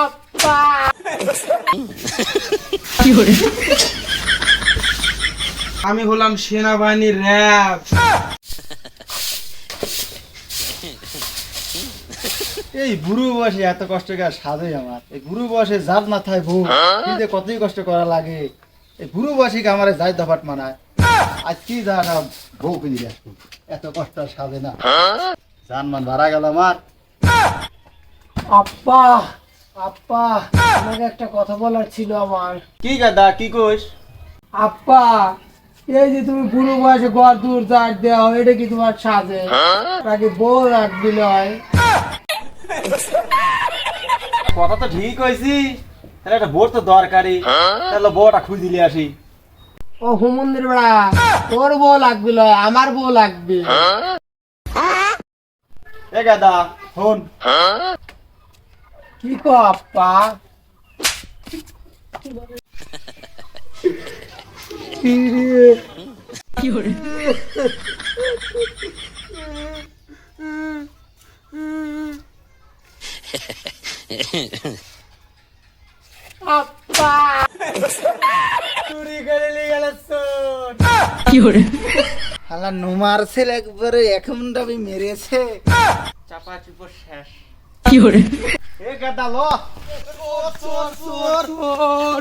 আব্বা আমি হলাম সেনাবাহিনীর র্যাব। এই বুড়ো বয়সে এত কষ্ট করে সাধে আমার, এই বুড়ো বয়সে যার মাথায় বউ কিন্তু কতই কষ্ট করা লাগে। এই বুড়ো বয়সে আমার যাই দফাট মানায় আজ কি যা না বউ কিনে আসবো, এত কষ্ট আর সাধে না। জান মান ভাড়া গেল আমার। আব্বা আব্বা তোমাকে একটা কথা বলার ছিল আমার। কি গাদা কি কইস? আব্বা এই যে তুমি বুড়ো বয়সে ঘর দূর চার দেওয়া এটা কি তোমার সাজে নাকি বউ রাখবি নয়? কথা তো ঠিক কইছি, তাহলে একটা বোর তো দরকারি, তাহলে বউটা খুঁজ দিলে আসি। ও হুমন্দির বেড়া, তোর বউ লাগবি লয় আমার বউ লাগবে। এ গাদা শোন, কি কো আব্বা? আব্বা চুরি করে নিয়ে গেল চোর। হালা নুমার ছেলে একবারে এখন ডাবি মেরেছে, চাপা চুপো শেষ। এ গাদা ল চোর চোর চোর।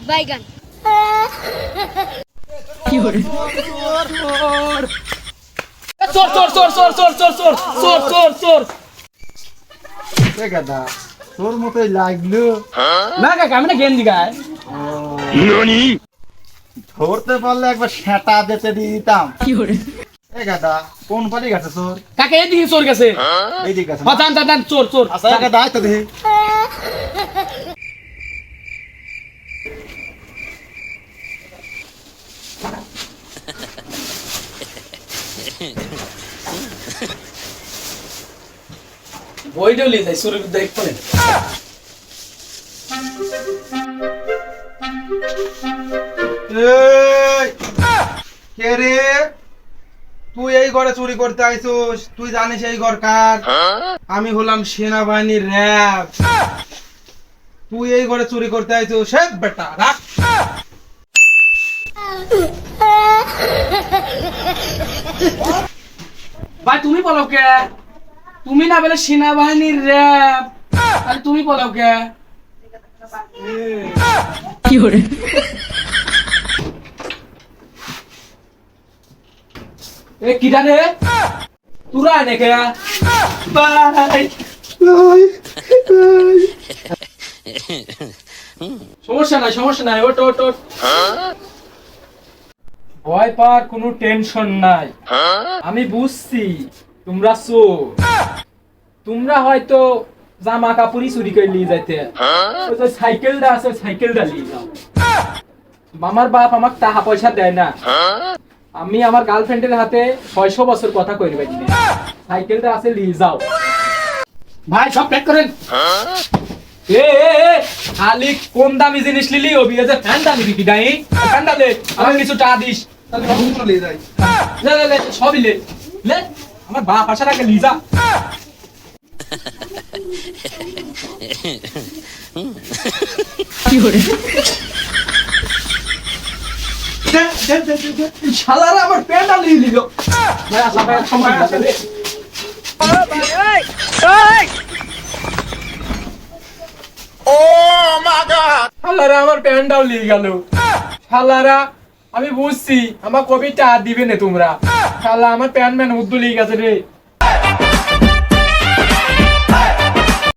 বাইগান চোর চোর চোর চোর চোর চোর চোর চোর চোর চোর। এ গাদা তোর মতোই লাগলো। না কাকা আমি না গেন্দি গায়। ধরতে পারলে একবার সেটা দিতে দিয়ে দিতাম। এ গাদা কোন পালি গেছে তোর? কাকা এদিকে চোর গেছে। এইদিকে গেছে। জান জান জান চোর চোর। আচ্ছা এ গাদা আয় তো দেখি। বই ডলি যাই চোরের দেখ পড়ে। এই, কে রে? তুই এই ঘরে চুরি করতে আইছিস? তুই জানিস এই ঘর কার? আমি হলাম সেনাবাহিনীর র্যাব। তুই এই ঘরে চুরি করতে আইছিস? সে বেটা রাখ। ভাই তুমি বলো কে? তুমি না বলে সেনাবাহিনীর র্যাব, তাহলে তুমি বলো কে? এ কিটা রে? তুরা নে কে? ভাই সমস্যা নাই ওট ওট ওট। ভয় পাওয়ার কোনো টেনশন নাই। আমি বুঝছি তোমরা চোর। তোমরা হয়তো জামা কাপড়ই চুরি করে নিয়ে যাইতে, ওই যে সাইকেলটা আছে সাইকেলটা নিয়ে যাও। আমার বাপ আমাকে টাকা পয়সা দেয় না, আমি আমার গার্লফ্রেন্ডের হাতে 600 বছর কথা কইতে পারি না। সাইকেলটা আছে নিয়ে যাও। ভাই সব প্যাক করেন। এ এ এ খালি কোন দামি জিনিস লিলি ও বিয়ে যে ফ্যান দামি বিকি নাই ফ্যান দালে আমার কিছু টাকা দিস। তাহলে আমি চলে যাই। লে লে লে সবই লে লে আমার বাপ আসার আগে লিজা। শালারা আমার প্যান্ডা নিয়ে নিল। ভাই আসা ভাই সময় আছে রে। শালারা আমার প্যান্ডাও নিয়ে গেল। শালারা আমি বুঝছি আমার কবিটা দিবে না তোমরা। শালা আমার প্যান্ট ম্যান উদ্দু লিয়ে গেছে রে।